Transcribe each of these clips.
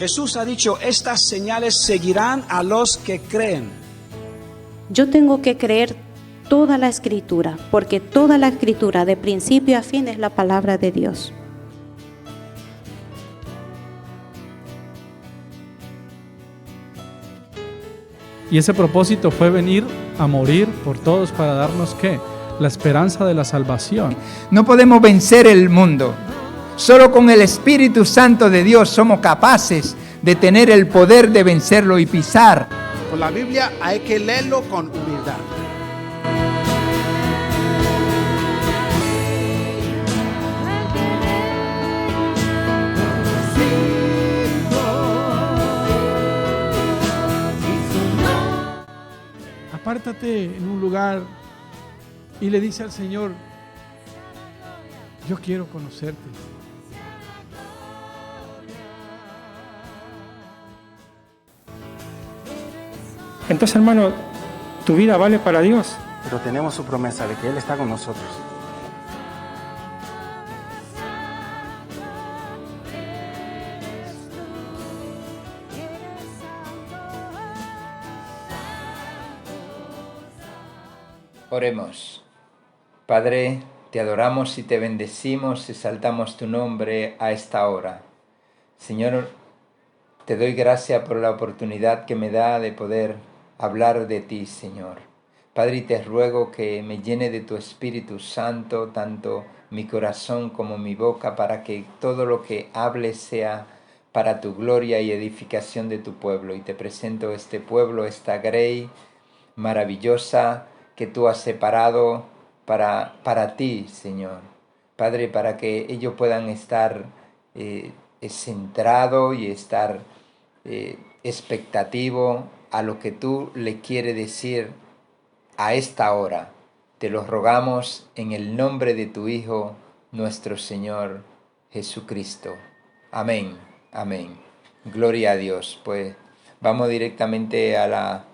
Jesús ha dicho, estas señales seguirán a los que creen. Yo tengo que creer toda la Escritura, porque toda la Escritura, de principio a fin, es la palabra de Dios. Y ese propósito fue venir a morir por todos para darnos ¿qué? La esperanza de la salvación. No podemos vencer el mundo. Solo con el Espíritu Santo de Dios somos capaces de tener el poder de vencerlo y pisar. Con la Biblia hay que leerlo con humildad. Apártate en un lugar y le dice al Señor, yo quiero conocerte. Entonces, hermano, tu vida vale para Dios. Pero tenemos su promesa de que Él está con nosotros. Oremos. Padre, te adoramos y te bendecimos, exaltamos tu nombre a esta hora. Señor, te doy gracias por la oportunidad que me da de poder hablar de ti, Señor. Padre, y te ruego que me llene de tu Espíritu Santo, tanto mi corazón como mi boca, para que todo lo que hable sea para tu gloria y edificación de tu pueblo. Y te presento este pueblo, esta grey maravillosa que tú has separado para ti, Señor. Padre, para que ellos puedan estar centrados y estar expectativo a lo que tú le quieres decir a esta hora. Te lo rogamos en el nombre de tu Hijo, nuestro Señor Jesucristo. Amén, amén. Gloria a Dios. Pues vamos directamente a la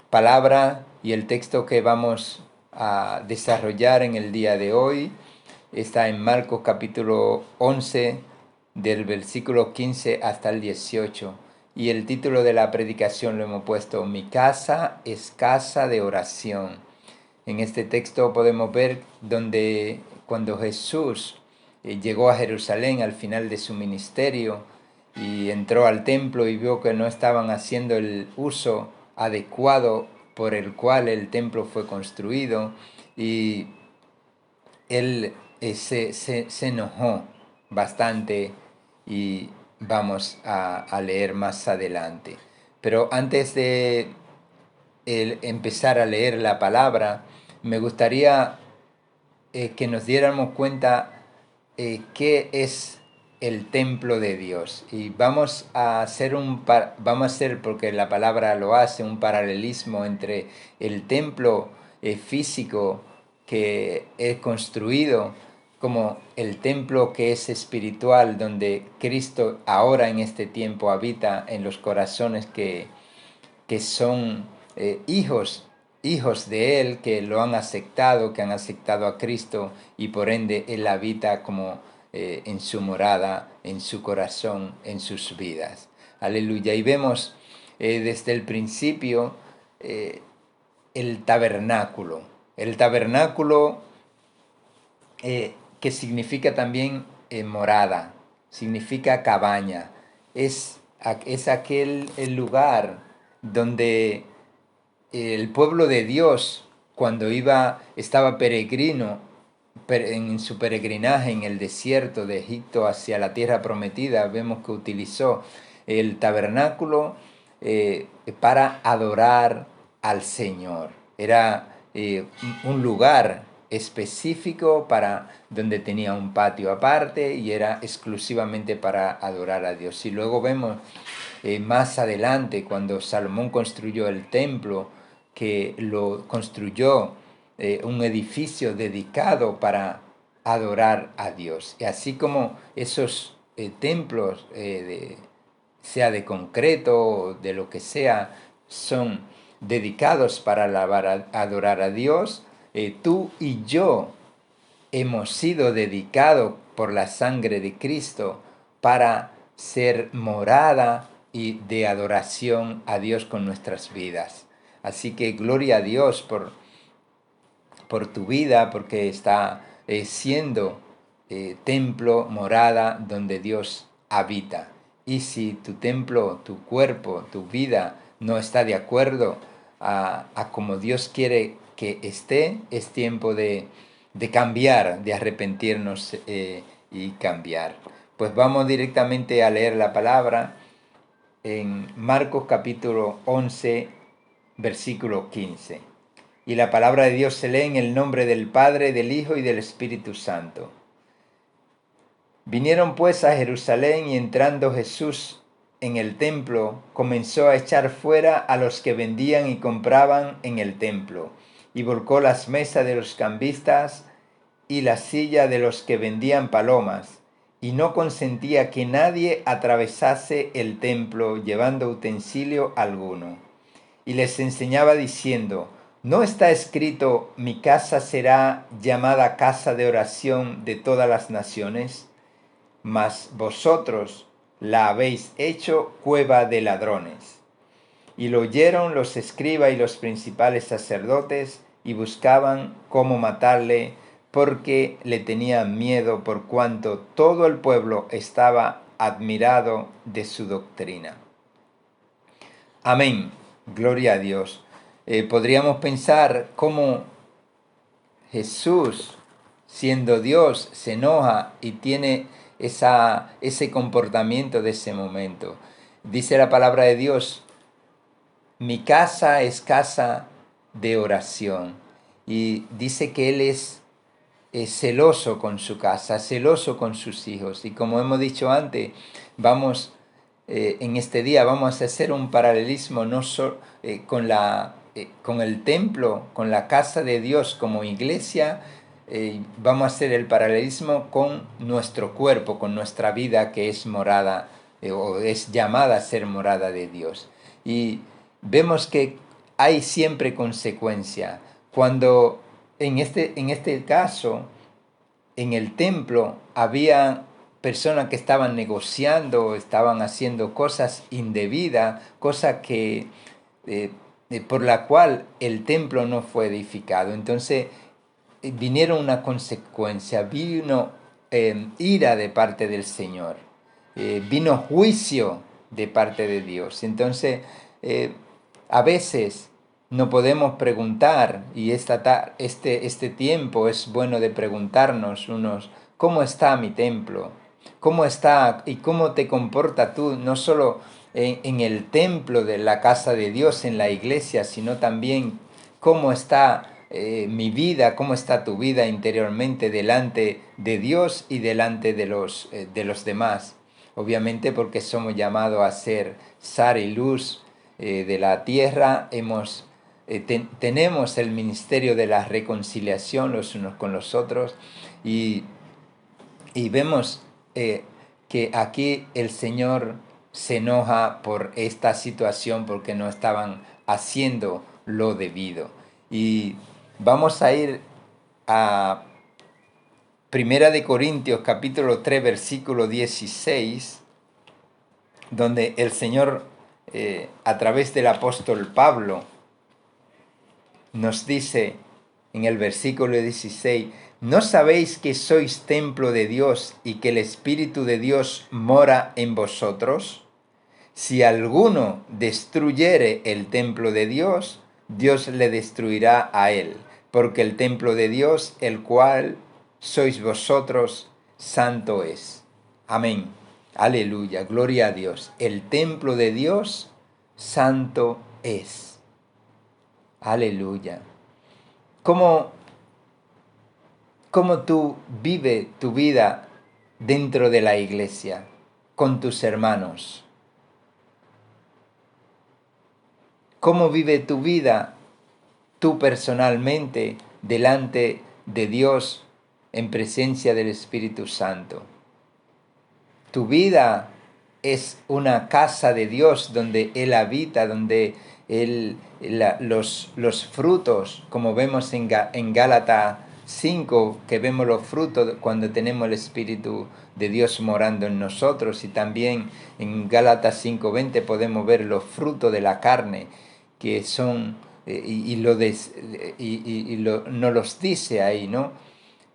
palabra y el texto que vamos a desarrollar en el día de hoy está en Marcos capítulo 11, del versículo 15 hasta el 18. Y el título de la predicación lo hemos puesto, Mi casa es casa de oración. En este texto podemos ver donde cuando Jesús llegó a Jerusalén al final de su ministerio y entró al templo y vio que no estaban haciendo el uso adecuado por el cual el templo fue construido, y él se enojó bastante, y vamos a leer más adelante. Pero antes de empezar a leer la palabra, me gustaría que nos diéramos cuenta qué es el templo de Dios. Y vamos a hacer porque la palabra lo hace, un paralelismo entre el templo físico que es construido como el templo que es espiritual, donde Cristo ahora en este tiempo habita en los corazones que son hijos de Él, que lo han aceptado, que han aceptado a Cristo, y por ende Él habita como en su morada, en su corazón, en sus vidas. Aleluya. Y vemos desde el principio el tabernáculo. El tabernáculo que significa también morada, significa cabaña. Es aquel el lugar donde el pueblo de Dios, cuando estaba peregrino, en su peregrinaje en el desierto de Egipto hacia la tierra prometida, vemos que utilizó el tabernáculo para adorar al Señor. Era un lugar específico donde tenía un patio aparte y era exclusivamente para adorar a Dios. Y luego vemos más adelante, cuando Salomón construyó el templo, que lo construyó un edificio dedicado para adorar a Dios. Y así como esos templos, sea de concreto o de lo que sea, son dedicados para adorar a Dios, tú y yo hemos sido dedicados por la sangre de Cristo para ser morada y de adoración a Dios con nuestras vidas. Así que gloria a Dios por tu vida, porque está siendo templo, morada, donde Dios habita. Y si tu templo, tu cuerpo, tu vida no está de acuerdo a como Dios quiere que esté, es tiempo de cambiar, de arrepentirnos y cambiar. Pues vamos directamente a leer la palabra en Marcos capítulo 11, versículo 15. Y la palabra de Dios se lee en el nombre del Padre, del Hijo y del Espíritu Santo. Vinieron pues a Jerusalén y entrando Jesús en el templo, comenzó a echar fuera a los que vendían y compraban en el templo, y volcó las mesas de los cambistas y la silla de los que vendían palomas, y no consentía que nadie atravesase el templo llevando utensilio alguno. Y les enseñaba diciendo: ¿no está escrito, mi casa será llamada casa de oración de todas las naciones? Mas vosotros la habéis hecho cueva de ladrones. Y lo oyeron los escribas y los principales sacerdotes, y buscaban cómo matarle, porque le tenían miedo, por cuanto todo el pueblo estaba admirado de su doctrina. Amén. Gloria a Dios. Podríamos pensar cómo Jesús, siendo Dios, se enoja y tiene ese comportamiento de ese momento. Dice la palabra de Dios: mi casa es casa de oración. Y dice que Él es celoso con su casa, celoso con sus hijos. Y como hemos dicho antes, en este día vamos a hacer un paralelismo no solo con el templo, con la casa de Dios como iglesia. Vamos a hacer el paralelismo con nuestro cuerpo, con nuestra vida, que es morada o es llamada a ser morada de Dios. Y vemos que hay siempre consecuencia. Cuando en este caso, en el templo, había personas que estaban negociando, estaban haciendo cosas indebidas, cosas que por la cual el templo no fue edificado. Entonces vinieron una consecuencia, vino ira de parte del Señor, vino juicio de parte de Dios. Entonces a veces no podemos preguntar, y este tiempo es bueno de preguntarnos unos: ¿cómo está mi templo? ¿Cómo está y cómo te comportas tú, no solo en el templo de la casa de Dios, en la iglesia, sino también cómo está mi vida, cómo está tu vida interiormente delante de Dios y delante de los demás? Obviamente, porque somos llamados a ser sal y luz de la tierra, tenemos el ministerio de la reconciliación los unos con los otros, y vemos que aquí el Señor se enoja por esta situación, porque no estaban haciendo lo debido. Y vamos a ir a 1 de Corintios capítulo 3 versículo 16, donde el Señor a través del apóstol Pablo nos dice en el versículo 16: ¿no sabéis que sois templo de Dios y que el Espíritu de Dios mora en vosotros? Si alguno destruyere el templo de Dios, Dios le destruirá a él, porque el templo de Dios, el cual sois vosotros, santo es. Amén. Aleluya. Gloria a Dios. El templo de Dios, santo es. Aleluya. ¿Cómo tú vives tu vida dentro de la iglesia, con tus hermanos? ¿Cómo vive tu vida tú personalmente delante de Dios en presencia del Espíritu Santo? Tu vida es una casa de Dios donde Él habita, donde los frutos, como vemos en Gálatas 5, que vemos los frutos cuando tenemos el Espíritu de Dios morando en nosotros, y también en Gálatas 5:20 podemos ver los frutos de la carne, que son, no los dice ahí, ¿no?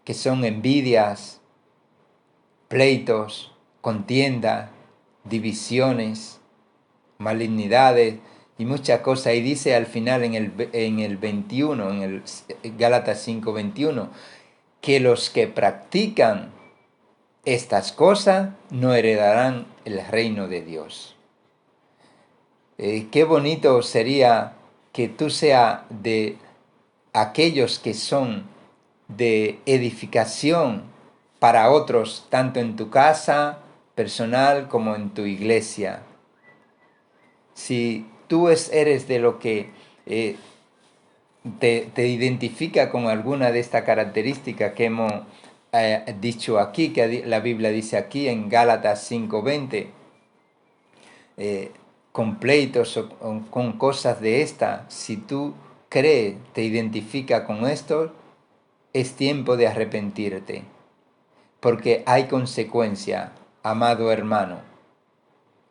Que son envidias, pleitos, contienda, divisiones, malignidades y muchas cosas. Y dice al final en el 21, en el Gálatas 5:21, que los que practican estas cosas no heredarán el reino de Dios. Qué bonito sería que tú seas de aquellos que son de edificación para otros, tanto en tu casa personal como en tu iglesia. Si tú eres de lo que te identifica con alguna de estas características que hemos dicho aquí, que la Biblia dice aquí en Gálatas 5:20, con pleitos o con cosas de esta, si tú crees, te identifica con esto, es tiempo de arrepentirte, porque hay consecuencia, amado hermano,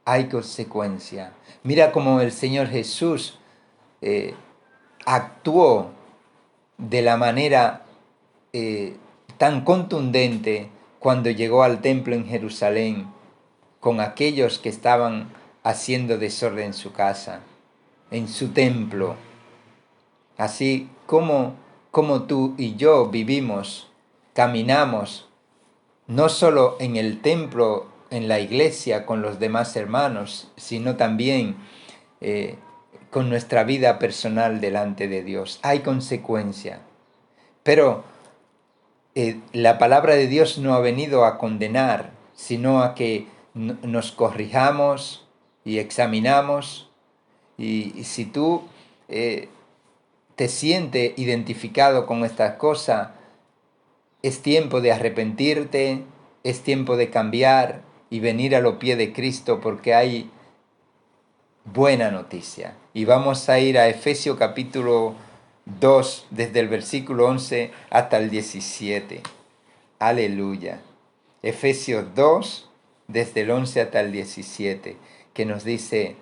hay consecuencia. Mira cómo el Señor Jesús actuó de la manera tan contundente cuando llegó al templo en Jerusalén con aquellos que estaban haciendo desorden en su casa, en su templo. Así como tú y yo vivimos, caminamos, no solo en el templo, en la iglesia, con los demás hermanos, sino también con nuestra vida personal delante de Dios. Hay consecuencia. Pero la palabra de Dios no ha venido a condenar, sino a que nos corrijamos y examinamos. Y si tú te sientes identificado con estas cosas, es tiempo de arrepentirte, es tiempo de cambiar y venir a los pies de Cristo, porque hay buena noticia. Y vamos a ir a Efesios capítulo 2, desde el versículo 11 hasta el 17. Aleluya. Efesios 2, desde el 11 hasta el 17, que nos dice: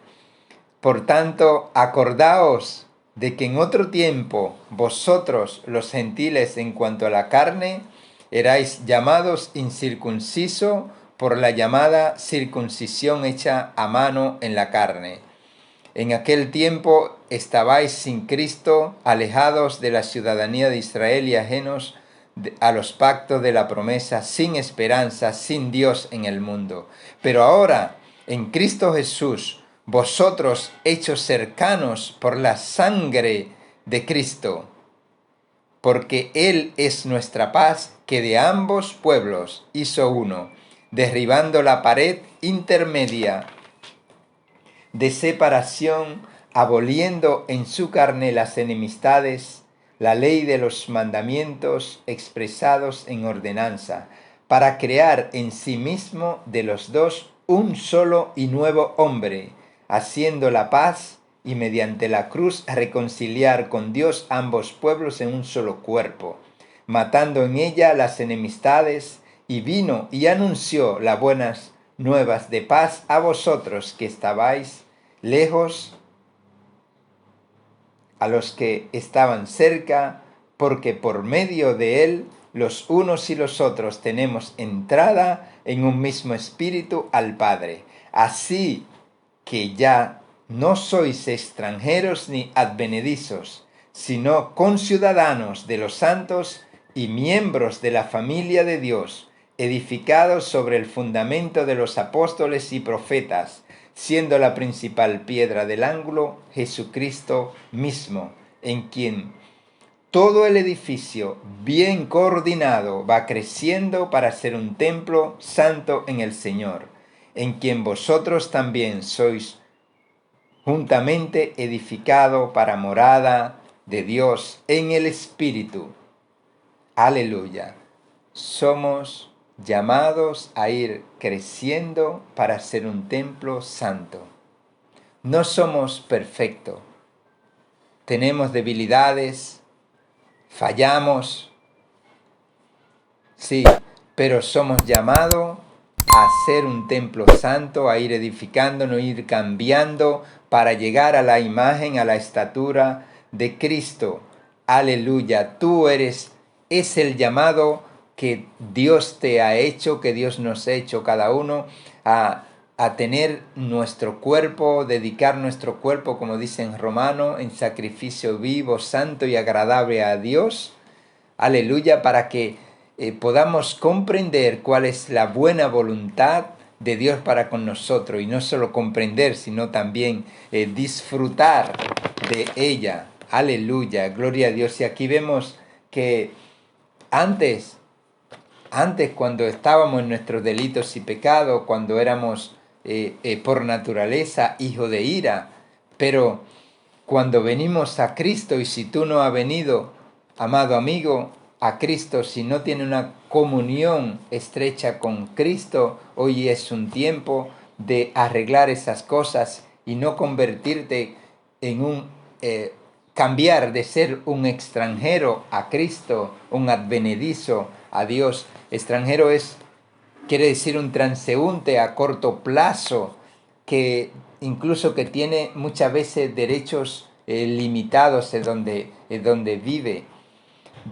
por tanto, acordaos de que en otro tiempo vosotros, los gentiles, en cuanto a la carne, erais llamados incircunciso por la llamada circuncisión hecha a mano en la carne. En aquel tiempo estabais sin Cristo, alejados de la ciudadanía de Israel y ajenos a los pactos de la promesa, sin esperanza, sin Dios en el mundo. Pero ahora, en Cristo Jesús, vosotros hechos cercanos por la sangre de Cristo, porque Él es nuestra paz, que de ambos pueblos hizo uno, derribando la pared intermedia de separación, aboliendo en su carne las enemistades, la ley de los mandamientos expresados en ordenanza, para crear en sí mismo de los dos un solo y nuevo hombre, haciendo la paz y mediante la cruz reconciliar con Dios ambos pueblos en un solo cuerpo, matando en ella las enemistades, y vino y anunció las buenas nuevas de paz a vosotros que estabais lejos, a los que estaban cerca, porque por medio de él los unos y los otros tenemos entrada en un mismo espíritu al Padre. Así que ya no sois extranjeros ni advenedizos, sino conciudadanos de los santos y miembros de la familia de Dios, edificados sobre el fundamento de los apóstoles y profetas, siendo la principal piedra del ángulo Jesucristo mismo, en quien todo el edificio bien coordinado va creciendo para ser un templo santo en el Señor, en quien vosotros también sois juntamente edificado para morada de Dios en el Espíritu. Aleluya. Somos llamados a ir creciendo para ser un templo santo. No somos perfectos. Tenemos debilidades, fallamos, Sí, pero somos llamados a ser un templo santo, a ir edificándonos, ir cambiando para llegar a la imagen, a la estatura de Cristo. Aleluya, es el llamado que Dios te ha hecho, que Dios nos ha hecho cada uno a tener nuestro cuerpo, dedicar nuestro cuerpo, como dice en Romano, en sacrificio vivo, santo y agradable a Dios. Aleluya, para que podamos comprender cuál es la buena voluntad de Dios para con nosotros, y no solo comprender, sino también disfrutar de ella. Aleluya, gloria a Dios. Y aquí vemos que antes cuando estábamos en nuestros delitos y pecados, cuando éramos por naturaleza hijos de ira, pero cuando venimos a Cristo, y si tú no has venido, amado amigo, a Cristo, si no tiene una comunión estrecha con Cristo, hoy es un tiempo de arreglar esas cosas y no convertirte en cambiar de ser un extranjero a Cristo, un advenedizo a Dios. Extranjero quiere decir un transeúnte a corto plazo, que incluso que tiene muchas veces derechos limitados en donde vive.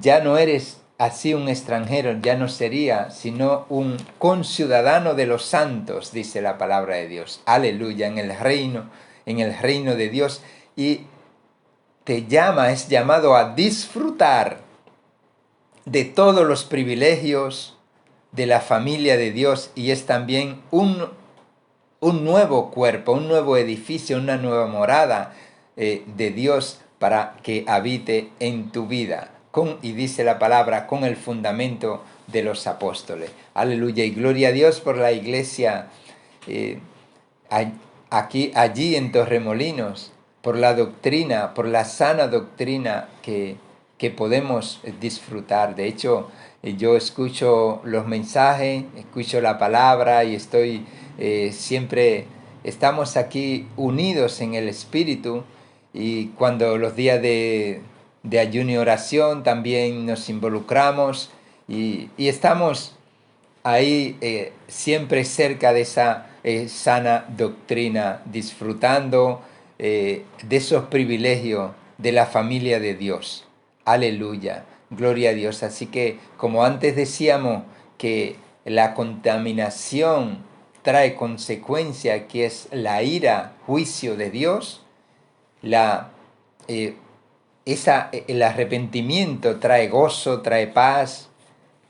Ya no eres así un extranjero, ya no sería, sino un conciudadano de los santos, dice la palabra de Dios. Aleluya, en el reino de Dios. Y es llamado a disfrutar de todos los privilegios de la familia de Dios, y es también un nuevo cuerpo, un nuevo edificio, una nueva morada de Dios para que habite en tu vida. Y dice la palabra, con el fundamento de los apóstoles. Aleluya, y gloria a Dios por la iglesia allí en Torremolinos, por la doctrina, por la sana doctrina que podemos disfrutar. De hecho, yo escucho los mensajes, escucho la palabra y siempre estamos aquí unidos en el Espíritu, y cuando los días de ayuno y oración también nos involucramos y estamos ahí siempre cerca de esa sana doctrina, disfrutando de esos privilegios de la familia de Dios. Aleluya, gloria a Dios. Así que, como antes decíamos que la contaminación trae consecuencia, que es la ira, juicio de Dios, el arrepentimiento trae gozo, trae paz,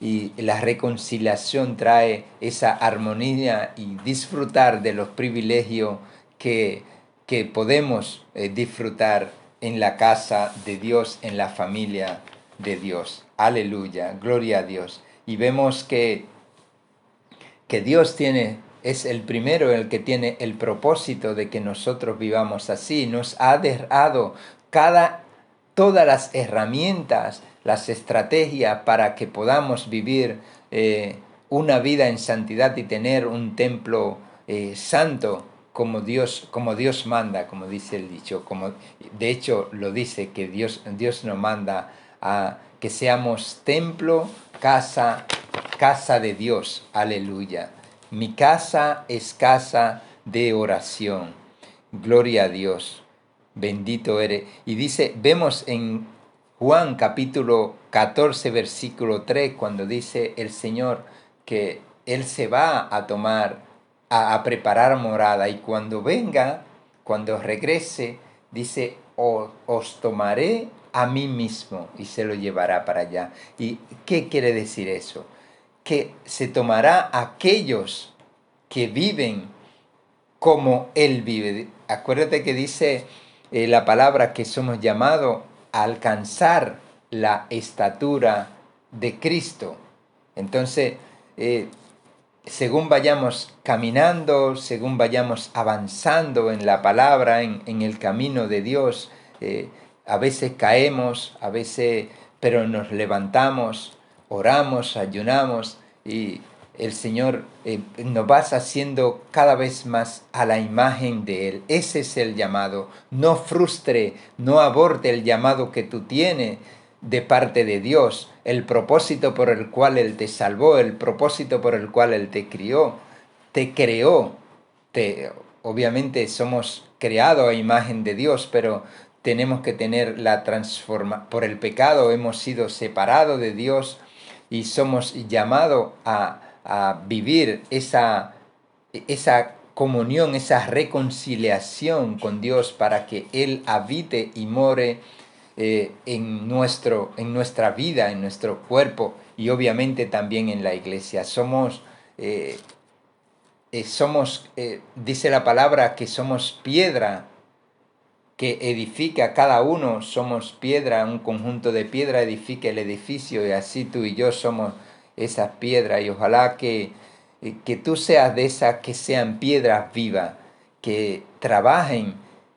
y la reconciliación trae esa armonía y disfrutar de los privilegios que podemos disfrutar en la casa de Dios, en la familia de Dios. Aleluya, gloria a Dios. Y vemos que Dios es el primero, el que tiene el propósito de que nosotros vivamos así. Nos ha dado todas las herramientas, las estrategias para que podamos vivir una vida en santidad y tener un templo santo como Dios manda, como dice el dicho. De hecho, lo dice que Dios nos manda a que seamos templo, casa de Dios. Aleluya. Mi casa es casa de oración. Gloria a Dios. Bendito eres. Y vemos en Juan capítulo 14, versículo 3, cuando dice el Señor que Él se va a preparar morada, y cuando venga, cuando regrese, dice, os tomaré a mí mismo, y se lo llevará para allá. ¿Y qué quiere decir eso? Que se tomará a aquellos que viven como Él vive. Acuérdate que dice la palabra que somos llamados a alcanzar la estatura de Cristo. Entonces, según vayamos caminando, según vayamos avanzando en la palabra, en el camino de Dios, a veces caemos, pero nos levantamos, oramos, ayunamos, y el Señor nos va haciendo cada vez más a la imagen de Él. Ese es el llamado. No frustre, no aborte el llamado que tú tienes. de parte de Dios, el propósito por el cual Él te salvó, el propósito por el cual Él te crió, obviamente somos creados a imagen de Dios, pero tenemos que tener la transformación. Por el pecado hemos sido separados de Dios y somos llamados a vivir esa comunión, esa reconciliación con Dios para que Él habite y more en nuestra vida, en nuestro cuerpo y obviamente también en la iglesia. Dice la palabra que somos piedra que edifica cada uno, somos piedra, un conjunto de piedra edifica el edificio y así tú y yo somos esas piedras y ojalá que tú seas de esas que sean piedras vivas, que trabajen,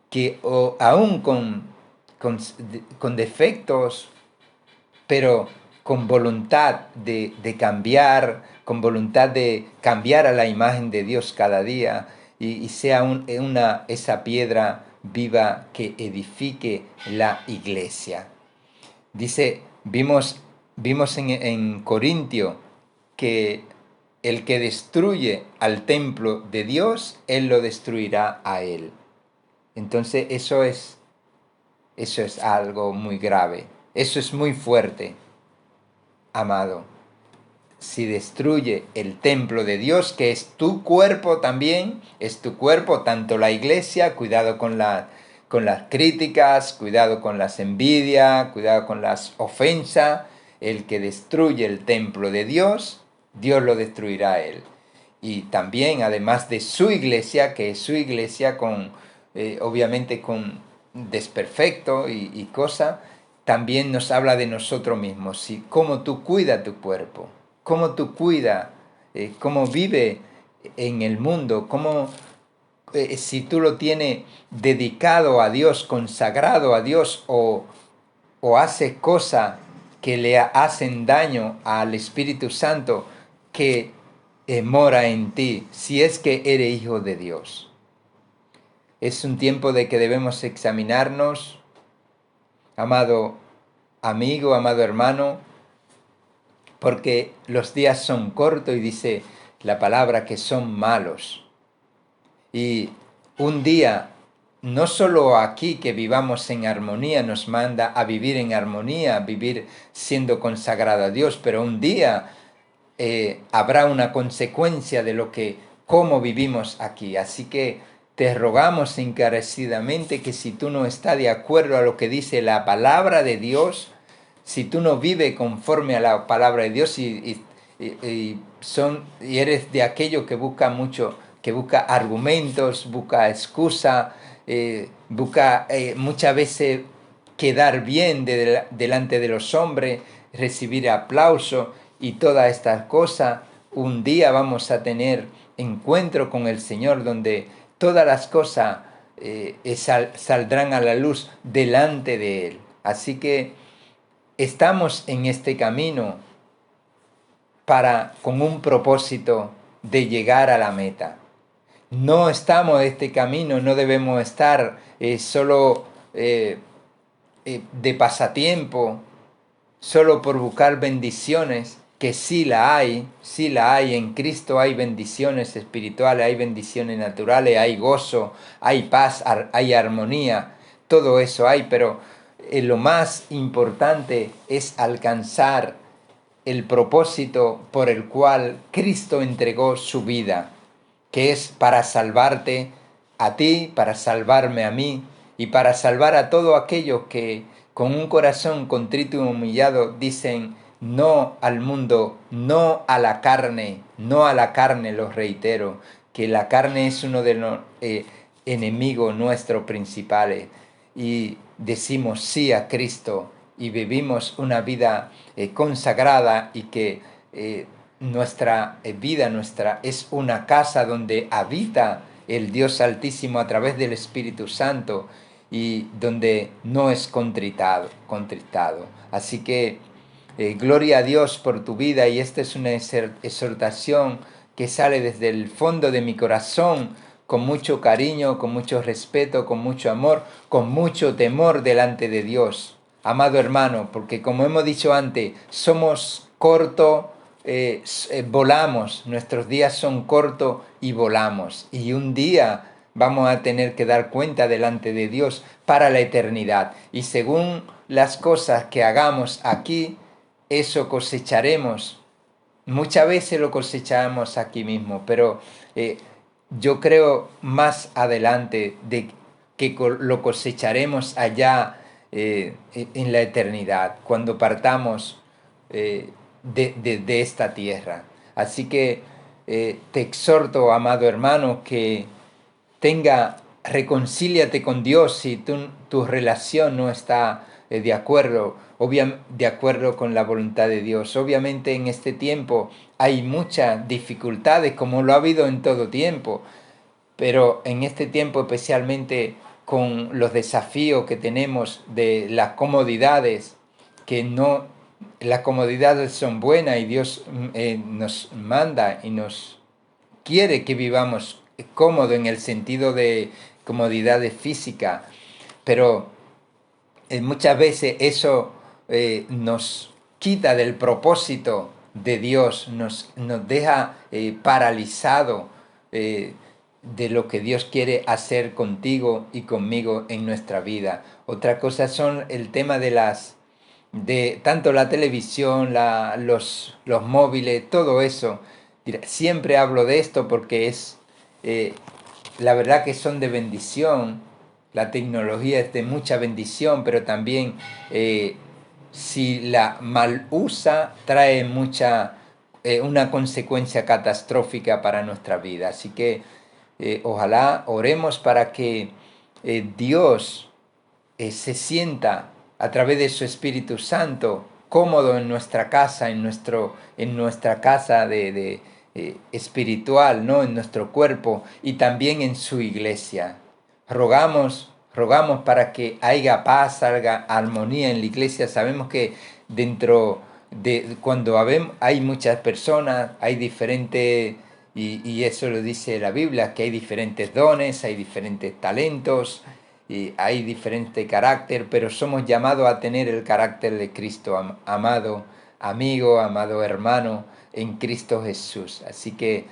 que aún con defectos, pero con voluntad de cambiar, con voluntad de cambiar a la imagen de Dios cada día y sea esa piedra viva que edifique la iglesia. Dice, vimos en Corintio que el que destruye al templo de Dios, Él lo destruirá a él. Entonces eso es algo muy grave, eso es muy fuerte, amado. Si destruye el templo de Dios, que es tu cuerpo también, es tu cuerpo, tanto la iglesia, cuidado con las críticas, cuidado con las envidias, cuidado con las ofensas. El que destruye el templo de Dios, Dios lo destruirá a él. Y también, además de su iglesia, que es su iglesia obviamente con desperfecto y cosa, también nos habla de nosotros mismos, ¿sí? Cómo tú cuidas tu cuerpo, cómo tú cuidas, cómo vive en el mundo, cómo si tú lo tienes dedicado a Dios, consagrado a Dios o haces cosas que le hacen daño al Espíritu Santo que mora en ti, si es que eres hijo de Dios. Es un tiempo de que debemos examinarnos, amado amigo, amado hermano, porque los días son cortos y dice la palabra que son malos. Y un día, no solo aquí que vivamos en armonía, nos manda a vivir en armonía, a vivir siendo consagrado a Dios, pero un día habrá una consecuencia de cómo vivimos aquí. Así que te rogamos encarecidamente que si tú no estás de acuerdo a lo que dice la palabra de Dios, si tú no vives conforme a la palabra de Dios y eres de aquello que busca mucho, que busca argumentos, busca excusa, busca muchas veces quedar bien delante de los hombres, recibir aplauso y todas estas cosas, un día vamos a tener encuentro con el Señor donde todas las cosas saldrán a la luz delante de Él. Así que estamos en este camino con un propósito de llegar a la meta. No estamos en este camino, no debemos estar solo de pasatiempo, solo por buscar bendiciones, que sí la hay en Cristo, hay bendiciones espirituales, hay bendiciones naturales, hay gozo, hay paz, hay armonía, todo eso hay, pero lo más importante es alcanzar el propósito por el cual Cristo entregó su vida, que es para salvarte a ti, para salvarme a mí y para salvar a todos aquellos que con un corazón contrito y humillado dicen no al mundo, no a la carne, lo reitero, que la carne es uno de los enemigos nuestros principales y decimos sí a Cristo y vivimos una vida consagrada y que nuestra vida es una casa donde habita el Dios Altísimo a través del Espíritu Santo y donde no es contritado. Así que gloria a Dios por tu vida y esta es una exhortación que sale desde el fondo de mi corazón con mucho cariño, con mucho respeto, con mucho amor, con mucho temor delante de Dios. amado hermano, porque como hemos dicho antes, somos cortos, volamos, nuestros días son cortos y volamos. Y un día vamos a tener que dar cuenta delante de Dios para la eternidad. Y según las cosas que hagamos aquí, eso cosecharemos. Muchas veces lo cosechamos aquí mismo, pero yo creo más adelante de que lo cosecharemos allá en la eternidad, cuando partamos de esta tierra. Así que te exhorto, amado hermano, que reconcíliate con Dios si tu relación no está de acuerdo con la voluntad de Dios. Obviamente en este tiempo hay muchas dificultades, como lo ha habido en todo tiempo, pero en este tiempo especialmente con los desafíos que tenemos de las comodidades, las comodidades son buenas y Dios nos manda y nos quiere que vivamos cómodo en el sentido de comodidades físicas, pero muchas veces eso nos quita del propósito de Dios, nos deja paralizado de lo que Dios quiere hacer contigo y conmigo en nuestra vida. Otra cosa son el tema de tanto la televisión, los móviles, todo eso. Siempre hablo de esto porque es la verdad que son de bendición. La tecnología es de mucha bendición, pero también si la mal usa trae una consecuencia catastrófica para nuestra vida. Así que ojalá oremos para que Dios se sienta a través de su Espíritu Santo cómodo en nuestra casa, en nuestra casa espiritual, ¿no? En nuestro cuerpo y también en su iglesia. Rogamos para que haya paz, haya armonía en la iglesia. Sabemos que cuando hay muchas personas, hay diferentes, y eso lo dice la Biblia, que hay diferentes dones, hay diferentes talentos, y hay diferente carácter, pero somos llamados a tener el carácter de Cristo, amado amigo, amado hermano, en Cristo Jesús. Así que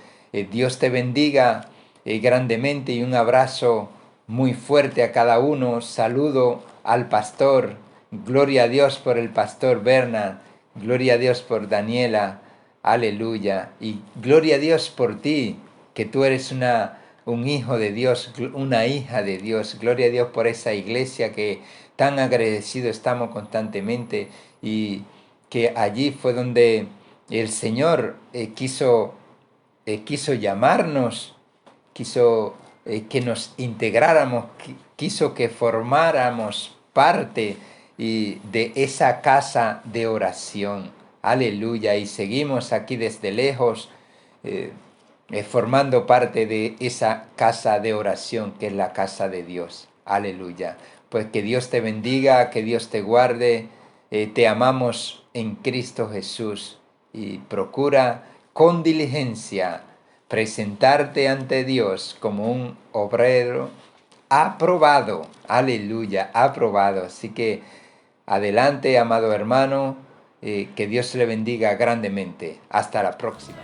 Dios te bendiga grandemente y un abrazo muy fuerte a cada uno. Saludo al pastor. Gloria a Dios por el pastor Bernard. Gloria a Dios por Daniela. Aleluya. Y gloria a Dios por ti, que tú eres un hijo de Dios, una hija de Dios. Gloria a Dios por esa iglesia que tan agradecido estamos constantemente, y que allí fue donde el Señor quiso llamarnos, quiso que nos integráramos, quiso que formáramos parte de esa casa de oración. Aleluya. Y seguimos aquí desde lejos formando parte de esa casa de oración que es la casa de Dios. Aleluya. Pues que Dios te bendiga, que Dios te guarde. Te amamos en Cristo Jesús, y procura con diligencia presentarte ante Dios como un obrero aprobado. Aleluya, aprobado. Así que adelante, amado hermano, que Dios le bendiga grandemente. Hasta la próxima.